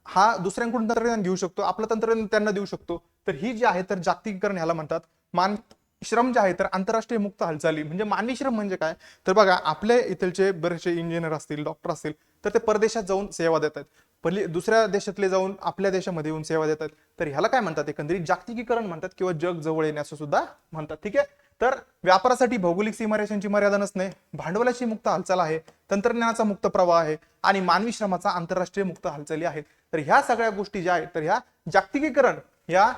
हा दुसऱ्यांकडून तंत्रज्ञान घेऊ शकतो, आपलं तंत्रज्ञान त्यांना देऊ शकतो. तर ही जी आहे तर जागतिकीकरण ह्याला म्हणतात. श्रम जे आहे तर आंतरराष्ट्रीय मुक्त हालचाली. म्हणजे मानवी श्रम म्हणजे काय, तर बघा आपले इथलचे बरेचसे इंजिनियर असतील, डॉक्टर असतील, तर ते परदेशात जाऊन सेवा देतात, दुसऱ्या देशातले जाऊन आपल्या देशामध्ये येऊन सेवा देतात. तर ह्याला काय म्हणतात, एकंदरीत जागतिकीकरण म्हणतात किंवा जग जवळ येणे असं सुद्धा म्हणतात. ठीक आहे, तर व्यापारासाठी भौगोलिक सीमारेषांची मर्यादा नसणे, भांडवलाची मुक्त हालचाल आहे, तंत्रज्ञानाचा मुक्त प्रवाह आहे आणि मानवी श्रमाचा आंतरराष्ट्रीय मुक्त हालचाली आहेत. तर ह्या सगळ्या गोष्टी ज्या आहेत तर ह्या जागतिकीकरण या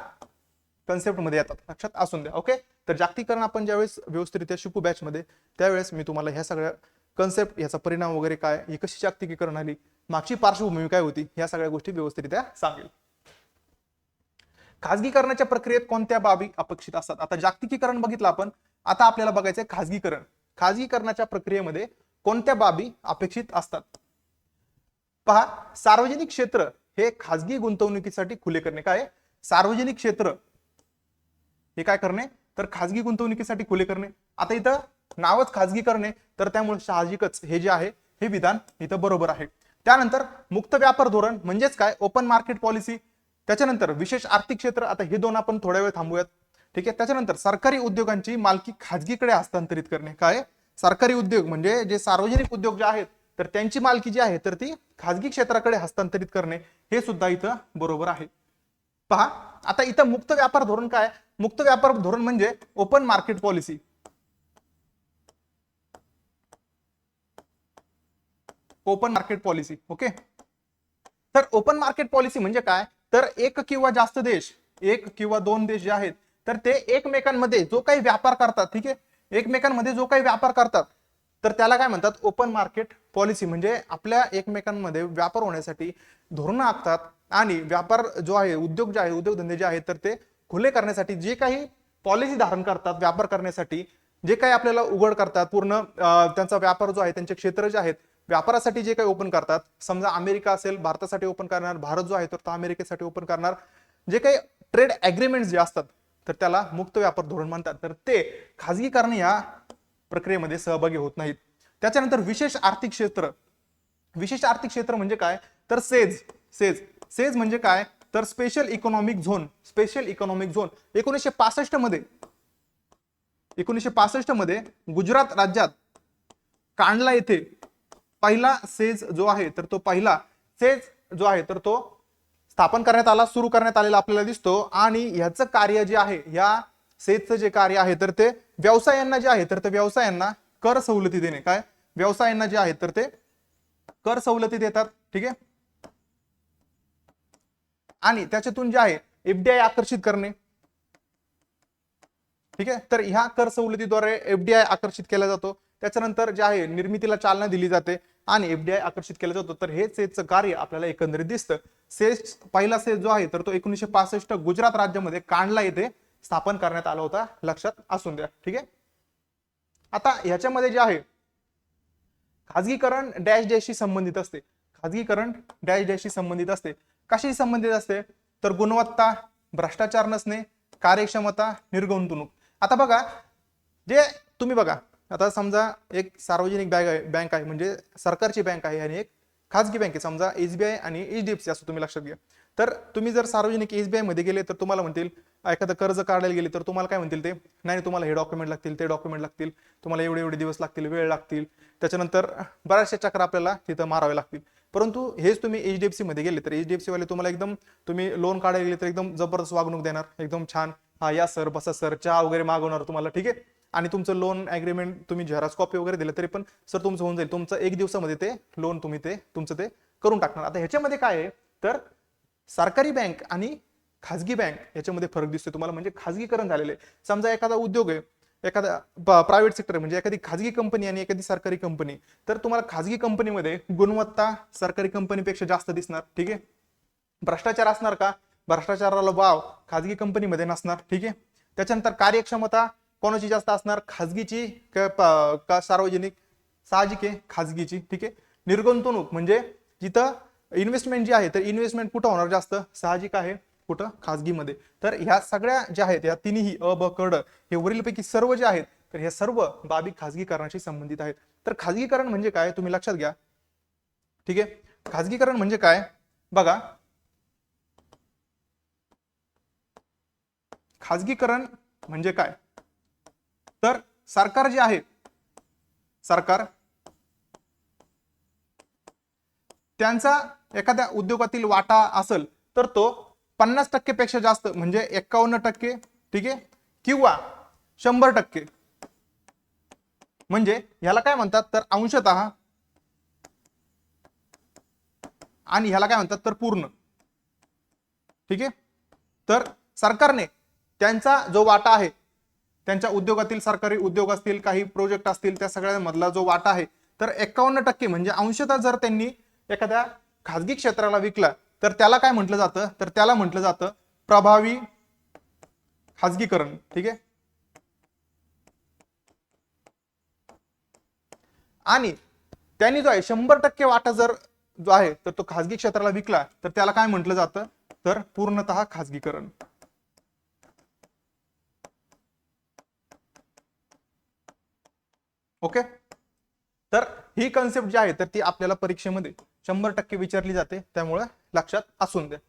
कन्सेप्ट मध्ये येतात, लक्षात असून द्या. ओके, तर जागतिकीकरण आपण ज्यावेळेस व्यवस्थितरित्या शिकू बॅच मध्ये, त्यावेळेस मी तुम्हाला ह्या सगळ्या कन्सेप्ट, याचा परिणाम वगैरे काय, ही कशी जागतिकीकरण आली, मागची पार्श्वभूमी काय होती, ह्या सगळ्या गोष्टी व्यवस्थितरित्या सांगेल. खाजगीकरणाच्या प्रक्रियेत कोणत्या बाबी अपेक्षित असतात. आता जागतिकीकरण बघितलं आपण, आता आपल्याला बघायचंय खाजगीकरण. खाजगीकरणाच्या प्रक्रियेमध्ये कोणत्या बाबी अपेक्षित असतात. पहा, सार्वजनिक क्षेत्र हे खाजगी गुंतवणुकीसाठी खुले करणे. काय, सार्वजनिक क्षेत्र हे काय करणे, तर खाजगी गुंतवणुकीसाठी खुले करणे. आता इथं नावच खाजगी करणे, तर त्यामुळे साहजिकच हे जे आहे हे विधान इथं बरोबर आहे. त्यानंतर मुक्त व्यापार धोरण म्हणजेच काय, ओपन मार्केट पॉलिसी. त्याच्यानंतर विशेष आर्थिक क्षेत्र, आता हे दोन आपण थोड्या वेळ थांबूयात. ठीक आहे, त्याच्यानंतर सरकारी उद्योगांची मालकी खाजगीकडे हस्तांतरित करणे. काय, सरकारी उद्योग म्हणजे जे सार्वजनिक उद्योग जे आहेत तर त्यांची मालकी जी आहे तर ती खाजगी क्षेत्राकडे हस्तांतरित करणे, हे सुद्धा इथं बरोबर आहे. पहा, आता इथं मुक्त व्यापार धोरण काय, मुक्त व्यापार धोरण म्हणजे open market policy. Open market policy. Okay, तर ओपन मार्केट पॉलिसी म्हणजे काय, तर एक किंवा जास्त देश, एक किंवा दोन देश जे आहेत तर ते एकमेकांमध्ये जो काही व्यापार करतात, ठीक आहे, एकमेकांमध्ये जो काही व्यापार करतात तर त्याला काय म्हणतात, ओपन मार्केट पॉलिसी. म्हणजे आपल्या एकमेकांमध्ये व्यापार होण्यासाठी धोरणं आखतात आणि व्यापार जो आहे, उद्योग जे आहे, उद्योगधंदे जे आहेत तर ते खुले करण्यासाठी जे काही पॉलिसी धारण करतात, व्यापार करण्यासाठी जे काही आपल्याला उघड करतात, पूर्ण त्यांचा व्यापार जो आहे, त्यांचे क्षेत्र जे आहेत व्यापारासाठी जे काही ओपन करतात, समजा अमेरिका असेल भारतासाठी ओपन करणार, भारत जो आहे तर तो अमेरिकेसाठी ओपन करणार, जे काही ट्रेड अग्रीमेंट जे असतात तर त्याला मुक्त व्यापार धोरण म्हणतात. तर ते खाजगीकरण या प्रक्रियेमध्ये सहभागी होत नाहीत. त्याच्यानंतर विशेष आर्थिक क्षेत्र. विशेष आर्थिक क्षेत्र म्हणजे काय, तर सेज म्हणजे काय, तर special economic zone. Special economic zone 1965 मध्ये गुजरात राज्यात कांडला येथे पहिला सेज जो आहे तर तो पहिला सेज जो आहे तर तो स्थापन करण्यात आला, सुरू करण्यात आलेला आपल्याला दिसतो. आणि ह्याचं कार्य जे आहे, या सेजचं जे कार्य आहे तर ते व्यवसायांना जे आहे तर ते व्यवसायांना कर सवलती देणे. काय, व्यवसायांना जे आहे तर ते कर सवलती देतात. ठीक आहे, आणि त्याच्यातून जे आहे FDI आकर्षित करणे. ठीक आहे, तर ह्या कर सवलतीद्वारे FDI आकर्षित केला जातो. त्याच्यानंतर जे आहे निर्मितीला चालना दिली जाते आणि FDI आकर्षित केला जातो. तर हे सेजचं कार्य आपल्याला एकंदरीत दिसतं. सेज पहिला सेज जो आहे तर तो 1965 गुजरात राज्यामध्ये कांडला येथे स्थापन करण्यात आला होता, लक्षात असून द्या. ठीक आहे, आता ह्याच्यामध्ये जे आहे खाजगीकरण डॅश डॅशशी संबंधित असते. खाजगीकरण डॅश डॅशशी संबंधित असते. कशाशी संबंधित असते, तर गुणवत्ता, भ्रष्टाचार नसणे, कार्यक्षमता, निर्गुंतवणूक. आता बघा, जे तुम्ही बघा आता समजा एक सार्वजनिक बँक आहे म्हणजे सरकारची बँक आहे आणि एक खाजगी बँक आहे, समजा SBI आणि HDFC असं तुम्ही लक्षात घ्या. तर तुम्ही जर सार्वजनिक SBI मध्ये गेले तर तुम्हाला म्हणतील एखादं कर्ज काढायला गेले तर तुम्हाला काय म्हणतील ते, नाही तुम्हाला हे डॉक्युमेंट लागतील, ते डॉक्युमेंट लागतील, तुम्हाला एवढे एवढे दिवस लागतील, वेळ लागतील, त्याच्यानंतर बऱ्याचशा चक्र आपल्याला तिथं मारावे लागतील. परंतु हेच तुम्ही HDFC मध्ये गेले तर HDFC वाले तुम्हाला एकदम, तुम्ही लोन काढायला गेले तर एकदम जबरदस्त वागणूक देणार, एकदम छान, हा या सर बसा सर, चहा वगैरे मागवणार तुम्हाला, ठीक आहे. आणि तुमचं लोन ॲग्रीमेंट तुम्ही झेरॉक्स कॉपी वगैरे दिलं तरी पण सर तुमचं होऊन जाईल, तुमचं 1 दिवसामध्ये ते लोन तुम्ही ते तुमचं ते करून टाकणार. आता ह्याच्यामध्ये काय आहे तर सरकारी बँक आणि खाजगी बँक याच्यामध्ये फरक दिसतोय तुम्हाला, म्हणजे खाजगीकरण झालेलं आहे. समजा एखादा उद्योग आहे, एखादा प्रायव्हेट सेक्टर म्हणजे एखादी खाजगी कंपनी आणि एखादी सरकारी कंपनी, तर तुम्हाला खाजगी कंपनीमध्ये गुणवत्ता सरकारी कंपनीपेक्षा जास्त दिसणार, ठीक आहे. भ्रष्टाचार असणार का, भ्रष्टाचाराला वाव खाजगी कंपनीमध्ये नसणार, ठीक आहे. त्याच्यानंतर कार्यक्षमता कोणाची जास्त असणार, खाजगीची का सार्वजनिक, साहजिक आहे खाजगीची, ठीक आहे. निर्गुंतवणूक म्हणजे जिथं इन्व्हेस्टमेंट जी आहे तर इन्व्हेस्टमेंट कुठं होणार जास्त, साहजिक आहे कुठं, खाजगीमध्ये. तर ह्या सगळ्या ज्या आहेत या तिन्ही अ ब क ड हे वरीलपैकी सर्व जे आहेत तर ह्या सर्व बाबी खाजगीकरणाशी संबंधित आहेत. तर खाजगीकरण म्हणजे काय तुम्ही लक्षात घ्या, ठीक आहे. खाजगीकरण म्हणजे काय बघा, खाजगीकरण म्हणजे काय तर सरकार जे आहे, सरकार त्यांचा एखाद्या उद्योगातील वाटा असेल तर तो 50% पेक्षा जास्त म्हणजे 51%, ठीक आहे, किंवा 100%, म्हणजे ह्याला काय म्हणतात तर अंशतः आणि ह्याला काय म्हणतात तर पूर्ण, ठीक आहे. तर सरकारने त्यांचा जो वाटा आहे, त्यांच्या उद्योगातील सरकारी उद्योग असतील, काही प्रोजेक्ट असतील, त्या सगळ्यांमधला जो वाटा आहे तर 51% म्हणजे अंशतः जर त्यांनी एखाद्या खाजगी क्षेत्राला विकला तर त्याला काय म्हटलं जातं तर त्याला म्हटलं जातं प्रभावी खाजगीकरण, ठीक आहे. आणि त्यांनी जो आहे 100% वाटा जर जो आहे तर तो खाजगी क्षेत्राला विकला तर त्याला काय म्हटलं जातं तर पूर्णतः खाजगीकरण. ओके. तर ही कन्सेप्ट जी आहे तर ती आपल्याला परीक्षेमध्ये 100% विचारली जाते, त्यामुळे लक्षात असून द्या.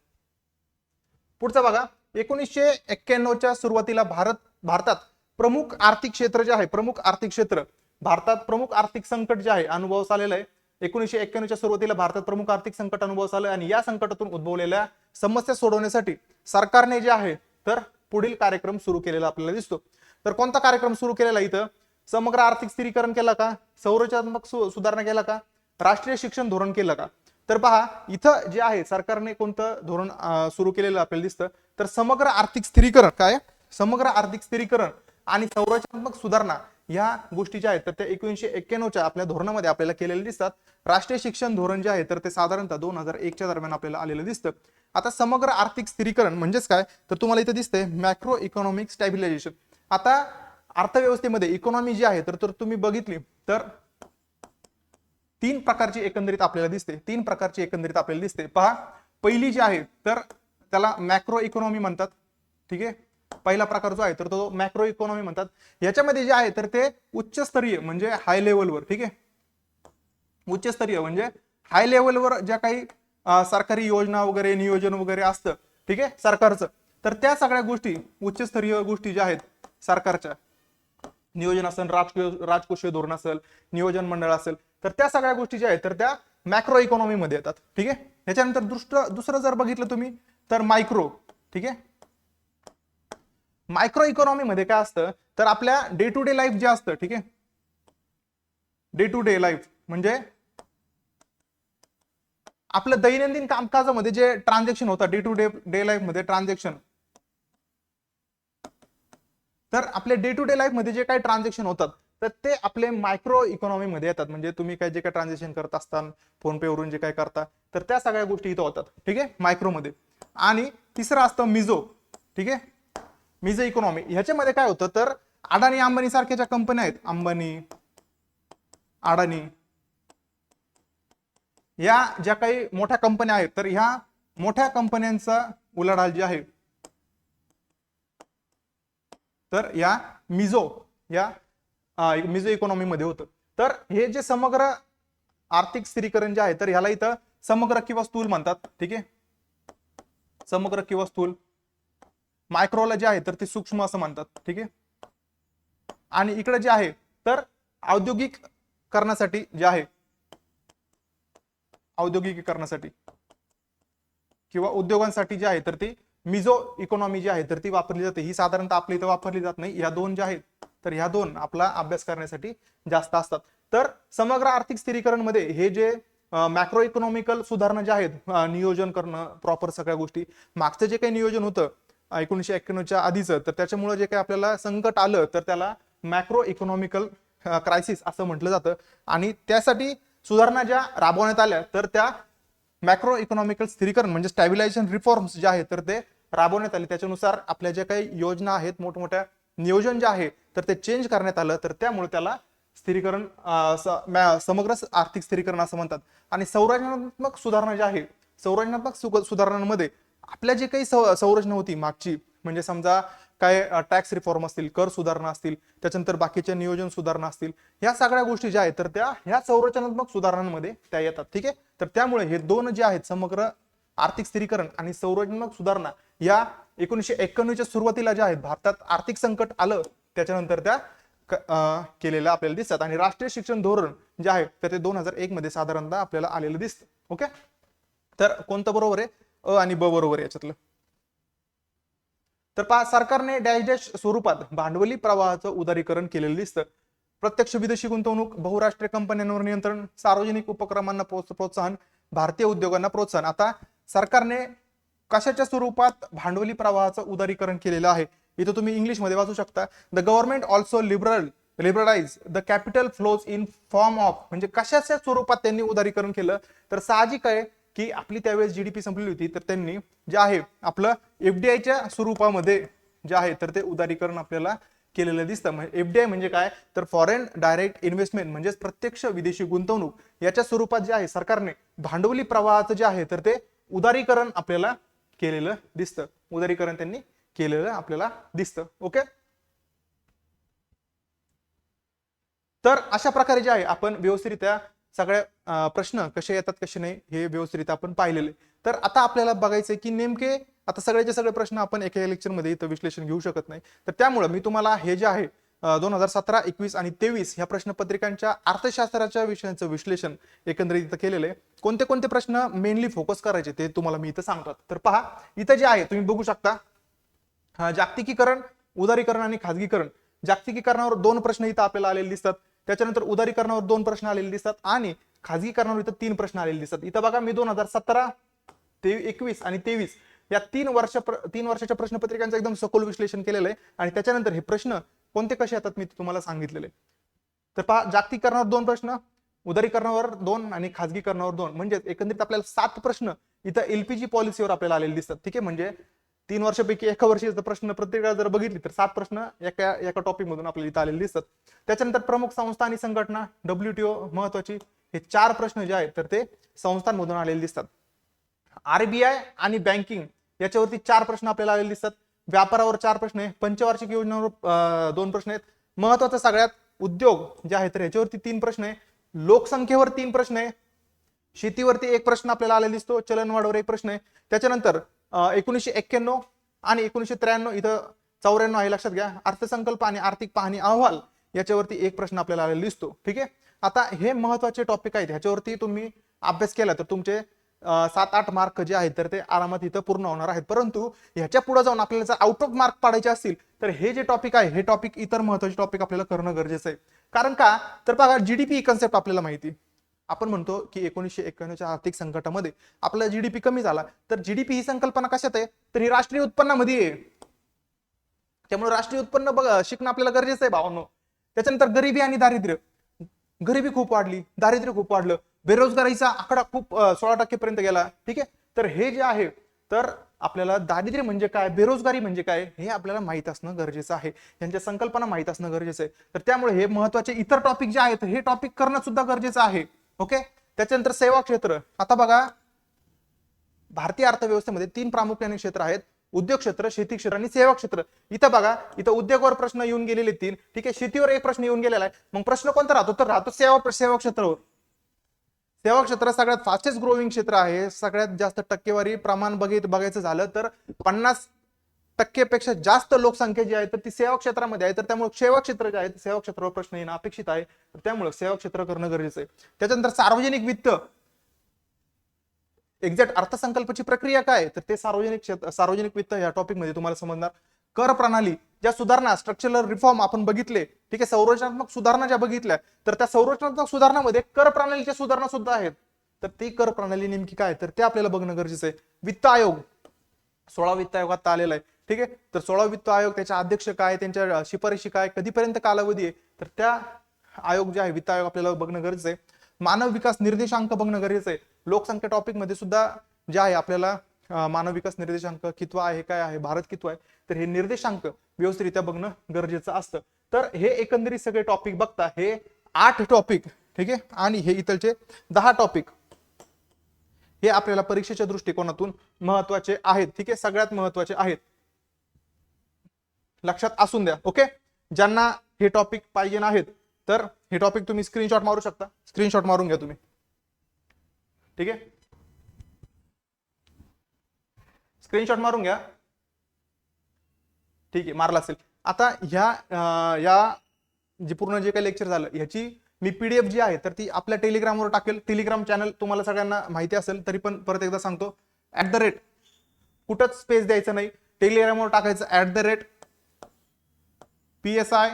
पुढचा बघा, 1991च्या सुरुवातीला भारतात प्रमुख आर्थिक क्षेत्र जे आहे, प्रमुख आर्थिक क्षेत्र भारतात प्रमुख आर्थिक संकट जे आहे अनुभवास आलेलं आहे. 1991च्या सुरुवातीला भारतात प्रमुख आर्थिक संकट अनुभवास आलं आणि या संकटातून उद्भवलेल्या समस्या सोडवण्यासाठी सरकारने जे आहे तर पुढील कार्यक्रम सुरू केलेला आपल्याला दिसतो. तर कोणता कार्यक्रम सुरू केलेला इथं, समग्र आर्थिक स्थिरीकरण केला का, संरचनात्मक सुधारणा केला का, राष्ट्रीय शिक्षण धोरण केलं का. तर पहा इथं जे आहे सरकारने कोणतं धोरण सुरू केलेलं आपल्याला दिसतं तर समग्र आर्थिक स्थिरीकरण, काय समग्र आर्थिक स्थिरीकरण आणि संरचनात्मक सुधारणा या गोष्टी ज्या आहेत तर त्या 1991च्या आपल्या धोरणामध्ये आपल्याला केलेले दिसतात. राष्ट्रीय शिक्षण धोरण जे आहे तर ते साधारणतः 2001च्या दरम्यान आपल्याला आलेलं दिसतं. आता समग्र आर्थिक स्थिरीकरण म्हणजेच काय तर तुम्हाला इथे दिसतंय मॅक्रो इकॉनॉमिक स्टॅबिलायझेशन. आता अर्थव्यवस्थेमध्ये इकॉनॉमी जी आहे तर तुम्ही बघितली तर 3 प्रकारची एकंदरीत आपल्याला दिसते, 3 प्रकारची एकंदरीत आपल्याला दिसते. पहा, पहिली जी आहे तर त्याला मॅक्रो इकॉनॉमी म्हणतात, ठीक आहे. पहिला प्रकार जो आहे तर तो मॅक्रो इकॉनॉमी म्हणतात. याच्यामध्ये जे आहे तर ते उच्चस्तरीय म्हणजे हाय लेवलवर, ठीक आहे, उच्चस्तरीय म्हणजे हाय लेवलवर ज्या काही सरकारी योजना वगैरे नियोजन वगैरे असतं, ठीक आहे, सरकारचं, तर त्या सगळ्या गोष्टी उच्चस्तरीय गोष्टी ज्या आहेत सरकारच्या, नियोजन असेल, राजकोषीय धोरण असेल, नियोजन मंडळ असेल, तर त्या सगळ्या गोष्टी ज्या आहेत तर त्या मॅक्रो इकॉनॉमी मध्ये येतात, ठीक आहे. याच्यानंतर दुसरं जर बघितलं तुम्ही तर मायक्रो, ठीक आहे. मायक्रो इकॉनॉमी मध्ये काय असतं तर आपल्या डे टू डे लाईफ जे असतं, ठीक आहे, डे टू डे लाईफ म्हणजे आपलं दैनंदिन कामकाजामध्ये जे ट्रान्झॅक्शन होतात, डे टू डे लाईफ मध्ये ट्रान्झॅक्शन, तर आपल्या डे टू डे लाईफ मध्ये जे काही ट्रान्झॅक्शन होतात तर ते आपले मायक्रो इकॉनॉमी मध्ये येतात. म्हणजे तुम्ही काय जे काही ट्रान्झॅक्शन करत असताना फोन पे वरून जे काही करता तर त्या सगळ्या गोष्टी इथं होतात, ठीक आहे, मायक्रो मध्ये. आणि तिसरं असतं मिझो, ठीक आहे, मिझो इकॉनॉमी. ह्याच्यामध्ये काय होतं तर अडाणी अंबानी सारख्या ज्या कंपन्या आहेत, अंबानी अडाणी या ज्या काही मोठ्या कंपन्या आहेत तर ह्या मोठ्या कंपन्यांचा उलाढाल जी आहे तर या मिझो या मिझो इकॉनॉमीमध्ये होतं. तर हे जे समग्र आर्थिक स्थिरीकरण जे आहे तर ह्याला इथं समग्र किंवा स्थूल म्हणतात. ठीक आहे, समग्र किंवा स्थूल. मायक्रोला जे आहे तर ते सूक्ष्म असं म्हणतात. ठीक आहे, आणि इकडे जे आहे तर औद्योगिकीकरणासाठी जे आहे, औद्योगिकीकरणासाठी किंवा उद्योगांसाठी जे आहे तर ती मिझो इकॉनॉमी जी आहे तर ती वापरली जाते. ही साधारणतः आपल्या इथं वापरली जात नाही. या दोन ज्या आहेत तर ह्या दोन आपला अभ्यास करण्यासाठी जास्त असतात. तर समग्र आर्थिक स्थिरीकरण मध्ये हे जे मॅक्रो इकॉनॉमिकल सुधारणा ज्या आहेत, नियोजन करणं प्रॉपर सगळ्या गोष्टी, मागचं जे काही नियोजन होतं 1991च्या आधीचं, तर त्याच्यामुळे जे काही आपल्याला संकट आलं तर त्याला मॅक्रो इकॉनॉमिकल क्रायसिस असं म्हटलं जातं. आणि त्यासाठी सुधारणा ज्या राबवण्यात आल्या तर त्या मॅक्रो इकॉनॉमिकल स्थिरीकरण म्हणजे स्टॅबिलायझेशन रिफॉर्म्स जे आहेत तर ते राबवण्यात आले. त्याच्यानुसार आपल्या ज्या काही योजना आहेत, मोठमोठ्या नियोजन जे आहे तर ते चेंज करण्यात आलं. तर त्यामुळे त्याला स्थिरीकरण, समग्र आर्थिक स्थिरीकरण असं म्हणतात. आणि संरचनात्मक सुधारणा ज्या आहे, संरचनात्मक सुधारणांमध्ये आपल्या जे काही संरचना होती मागची, म्हणजे समजा काय टॅक्स रिफॉर्म असतील, कर सुधारणा असतील, त्याच्यानंतर बाकीच्या नियोजन सुधारणा असतील, ह्या सगळ्या गोष्टी ज्या आहेत तर त्या ह्या संरचनात्मक सुधारणांमध्ये त्या येतात. ठीक आहे, तर त्यामुळे हे दोन जे आहेत, समग्र आर्थिक स्थिरीकरण आणि संरचनात्मक सुधारणा, या 1991च्या सुरुवातीला ज्या आहेत भारतात आर्थिक संकट आलं त्याच्यानंतर त्या केलेलं आपल्याला दिसतात. आणि राष्ट्रीय शिक्षण धोरण जे आहे तर ते 2001 मध्ये साधारणतः आपल्याला आलेलं दिसतं. ओके, तर कोणतं बरोबर आहे? अ आणि ब बरोबर आहे याच्यातलं. तर पहा, सरकारने डॅश डॅश स्वरूपात भांडवली प्रवाहाचं उदारीकरण केलेलं दिसतं. प्रत्यक्ष विदेशी गुंतवणूक, बहुराष्ट्रीय कंपन्यांवर नियंत्रण, सार्वजनिक उपक्रमांना प्रोत्साहन, भारतीय उद्योगांना प्रोत्साहन. आता सरकारने कशाच्या स्वरूपात भांडवली प्रवाहाचं उदारीकरण केलेलं आहे इथं तुम्ही इंग्लिशमध्ये वाचू शकता. The government also liberalise the capital flows in form of, म्हणजे कशाच्या स्वरूपात त्यांनी उदारीकरण केलं. तर साहजिक आहे की आपली त्यावेळेस जीडीपी संपलेली होती, तर त्यांनी जे आहे आपलं एफडीआयच्या स्वरूपामध्ये जे आहे तर ते उदारीकरण आपल्याला केलेलं दिसतं. एफडीआय म्हणजे काय, तर फॉरेन डायरेक्ट इन्व्हेस्टमेंट, म्हणजे प्रत्यक्ष विदेशी गुंतवणूक, याच्या स्वरूपात जे आहे सरकारने भांडवली प्रवाहाचं जे आहे तर ते उदारीकरण आपल्याला केलेलं दिसतं. उदारीकरण त्यांनी केलेलं आपल्याला दिसतं. ओके, तर अशा प्रकारे जे आहे आपण व्यवस्थितरित्या सगळ्या प्रश्न कसे येतात कसे नाही हे व्यवस्थित आपण पाहिलेले. तर आता आपल्याला बघायचंय की नेमके आता सगळ्याचे सगळे प्रश्न आपण एका लेक्चरमध्ये इथं विश्लेषण घेऊ शकत नाही. तर त्यामुळे मी तुम्हाला हे जे आहे 2017, 21 आणि 23 ह्या प्रश्नपत्रिकांच्या अर्थशास्त्राच्या विषयांचं विश्लेषण एकंदरीत इथं केलेलं आहे. कोणते कोणते प्रश्न मेनली फोकस करायचे ते तुम्हाला मी इथं सांगतो. तर पहा, इथं जे आहे तुम्ही बघू शकता, जागतिकीकरण, उदारीकरण आणि खाजगीकरण. जागतिकीकरणावर 2 प्रश्न इथं आपल्याला आलेले दिसतात. त्याच्यानंतर उदारीकरणावर 2 प्रश्न आलेले दिसतात आणि खाजगीकरणावर इथं 3 प्रश्न आलेले दिसतात. इथं बघा, मी 2017, 21 आणि 23 या 3 वर्षाच्या प्रश्नपत्रिकांचं एकदम सखोल विश्लेषण केलेलं आहे. आणि त्याच्यानंतर हे प्रश्न कोणते कसे येतात मी तुम्हाला सांगितलेले. तर पहा, जागतिकीकरणावर 2 प्रश्न, उदारीकरणावर 2 आणि खाजगीकरणावर 2, म्हणजे एकंदरीत आपल्याला 7 प्रश्न इथं एलपीजी पॉलिसीवर आपल्याला आलेले दिसतात. ठीक आहे, म्हणजे 3 वर्षापैकी एका वर्षीचा प्रश्न प्रत्येक जर बघितली तर 7 प्रश्न एका टॉपिक मधून आपल्याला इथं आलेले दिसतात. त्याच्यानंतर प्रमुख संस्था आणि संघटना, WTO महत्वाची, हे 4 प्रश्न जे आहेत तर ते संस्थांमधून आलेले दिसतात. आरबीआय आणि बँकिंग याच्यावरती 4 प्रश्न आपल्याला आलेले दिसतात. व्यापारावर 4 प्रश्न आहे. पंचवार्षिक योजनेवर 2 प्रश्न आहेत. महत्वाचं सगळ्यात उद्योग जे आहे तर याच्यावरती 3 प्रश्न आहे. लोकसंख्येवर 3 प्रश्न आहे. शेतीवरती 1 प्रश्न आपल्याला आलेला दिसतो. चलनवाढवर 1 प्रश्न आहे. त्याच्यानंतर 1991 आणि 1993 इथं 94 आहे लक्षात घ्या. अर्थसंकल्प आणि आर्थिक पाहणी अहवाल याच्यावरती 1 प्रश्न आपल्याला आलेला दिसतो. ठीक आहे, आता हे महत्वाचे टॉपिक आहेत, ह्याच्यावरती तुम्ही अभ्यास केला तर तुमचे 7-8 मार्क जे आहेत तर ते आरामात इथं पूर्ण होणार आहेत. परंतु ह्याच्या पुढे जाऊन आपल्याला जर आउट ऑफ मार्क पाडायचे असतील तर हे जे टॉपिक आहे हे टॉपिक इतर महत्वाचे टॉपिक आपल्याला करणं गरजेचं आहे. कारण का, तर बघा, जीडीपी कन्सेप्ट आपल्याला माहिती, आपण म्हणतो की 1991च्या आर्थिक संकटामध्ये आपला जीडीपी कमी झाला. तर जीडीपी ही संकल्पना कशात आहे, तर ही राष्ट्रीय उत्पन्नामध्ये आहे. त्यामुळे राष्ट्रीय उत्पन्न शिकणं आपल्याला गरजेचं आहे भावांनो. त्याच्यानंतर गरिबी आणि दारिद्र्य, गरिबी खूप वाढली, दारिद्र्य खूप वाढलं, बेरोजगारीचा आकडा खूप 16% पर्यंत गेला. ठीक आहे, तर हे जे आहे तर आपल्याला दारिद्र्य म्हणजे काय, बेरोजगारी म्हणजे काय हे आपल्याला माहित असणं गरजेचं आहे. यांच्या संकल्पना माहित असणं गरजेचं आहे. तर त्यामुळे हे महत्वाचे इतर टॉपिक जे आहेत हे टॉपिक करणं सुद्धा गरजेचं आहे. ओके, त्याच्यानंतर सेवा क्षेत्र. आता बघा, भारतीय अर्थव्यवस्थेमध्ये 3 प्रामुख्याने क्षेत्र आहेत. उद्योग क्षेत्र, शेती क्षेत्र आणि सेवा क्षेत्र. इथं बघा, इथं उद्योगावर प्रश्न येऊन गेलेले 3, ठीक आहे. शेतीवर एक प्रश्न येऊन गेलेला आहे. मग प्रश्न कोणता राहतो? तर राहतो सेवा क्षेत्रावर. सेवा क्षेत्र सगळ्यात फास्टेस्ट ग्रोविंग क्षेत्र आहे. सगळ्यात जास्त टक्केवारी प्रमाण बघायचं झालं तर 50% पेक्षा जास्त लोकसंख्या जी आहे तर ती सेवा क्षेत्रामध्ये आहे. तर त्यामुळे सेवा क्षेत्र जे आहे सेवा क्षेत्रावर प्रश्न येणं अपेक्षित आहे. तर त्यामुळे सेवा क्षेत्र करणं गरजेचं आहे. त्याच्यानंतर सार्वजनिक वित्त, एक्झॅक्ट अर्थसंकल्पाची प्रक्रिया काय, तर ते सार्वजनिक वित्त या टॉपिक मध्ये तुम्हाला समजणार. कर प्रणाली, ज्या सुधारणा स्ट्रक्चरल रिफॉर्म आपण बघितले, ठीक आहे, संरचनात्मक सुधारणा ज्या बघितल्या, तर त्या संरचनात्मक सुधारणामध्ये कर प्रणालीच्या सुधारणा सुद्धा आहेत. तर ती कर प्रणाली नेमकी काय, तर ते आपल्याला बघणं गरजेचं आहे. वित्त आयोग, 16 वित्त आयोग आता आलेला आहे, ठीक आहे. तर 16 वित्त आयोग, त्याचे अध्यक्ष काय, त्यांच्या शिफारशी काय, कधीपर्यंत कालावधी आहे, तर त्या आयोग जे आहे वित्त आयोग आपल्याला बघणं गरजेचं आहे. मानव विकास निर्देशांक बघणं गरजेचं आहे. लोकसंख्या टॉपिक मध्ये सुद्धा जे आहे आपल्याला मानव विकास निर्देशांक कितवा आहे, काय आहे, भारत कितवा आहे, तर हे निर्देशांक व्यवस्थितरित्या बघणं गरजेचं असतं. तर हे एकंदरीत सगळे टॉपिक बघता, हे 8 टॉपिक, ठीक आहे, आणि हे इथलचे 10 टॉपिक हे आपल्याला परीक्षेच्या दृष्टिकोनातून महत्वाचे आहेत, ठीक आहे, सगळ्यात महत्वाचे आहेत, लक्षात असून द्या. ओके, ज्यांना हे टॉपिक पाहिजे आहेत तर हे टॉपिक तुम्ही स्क्रीनशॉट मारू शकता, स्क्रीनशॉट मारून घ्या तुम्ही, ठीक आहे, स्क्रीनशॉट मारून घ्या, ठीक आहे, मारला असेल. आता या जे पूर्ण जे काही लेक्चर झालं ह्याची मी पीडीएफ जी आहे तर ती आपल्या टेलिग्रामवर टाकेल. टेलिग्राम चॅनल तुम्हाला सगळ्यांना माहिती असेल, तरी पण परत एकदा सांगतो, @ कुठंच स्पेस द्यायचं नाही, टेलिग्रामवर टाकायचं @PSI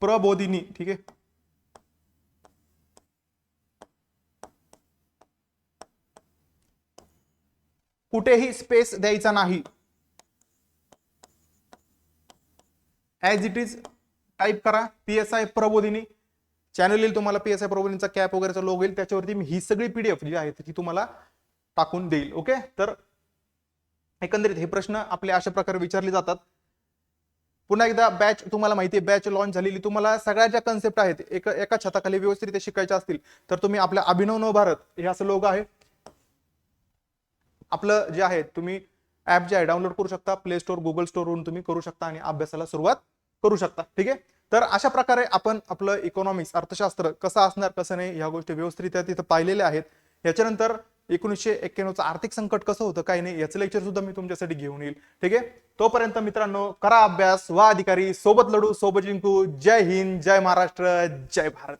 प्रबोधिनी, ठीक आहे. कुठेही स्पेस द्यायचा नाही, ऍज इट इज टाईप करा PSI प्रबोधिनी. चॅनल येईल तुम्हाला, PSI प्रबोधिनीचा कॅप वगैरेचा लोगो येईल, त्याच्यावरती मी ही सगळी पीडीएफ जी आहे ती तुम्हाला टाकून देईल. ओके, तर एकंदरीत हे प्रश्न आपले अशा प्रकारे विचारले जातात. पुन्हा एकदा बॅच तुम्हाला माहिती आहे, बॅच लॉन्च झालेली. तुम्हाला सगळ्या ज्या कन्सेप्ट आहेत एका छताखाली व्यवस्थित शिकायच्या असतील तर तुम्ही आपल्या अभिनव नव भारत हे असं लोगो आहे आपलं जे आहे, तुम्ही ऍप जे आहे डाउनलोड करू शकता, प्ले स्टोर, गुगल स्टोरवरून तुम्ही करू शकता आणि अभ्यासाला सुरुवात करू शकता, ठीक आहे. तर अशा प्रकारे आपण आपलं इकॉनॉमिक्स, अर्थशास्त्र कसं असणार कसं नाही ह्या गोष्टी व्यवस्थितरित्या तिथं पाहिलेल्या आहेत. याच्यानंतर 1991चं आर्थिक संकट कसं होतं काही नाही याचं लेक्चर सुद्धा मी तुमच्यासाठी घेऊन येईल, ठीक आहे. तोपर्यंत मित्रांनो करा अभ्यास, वा अधिकारी, सोबत लढू सोबत जिंकू. जय हिंद, जय महाराष्ट्र, जय भारत.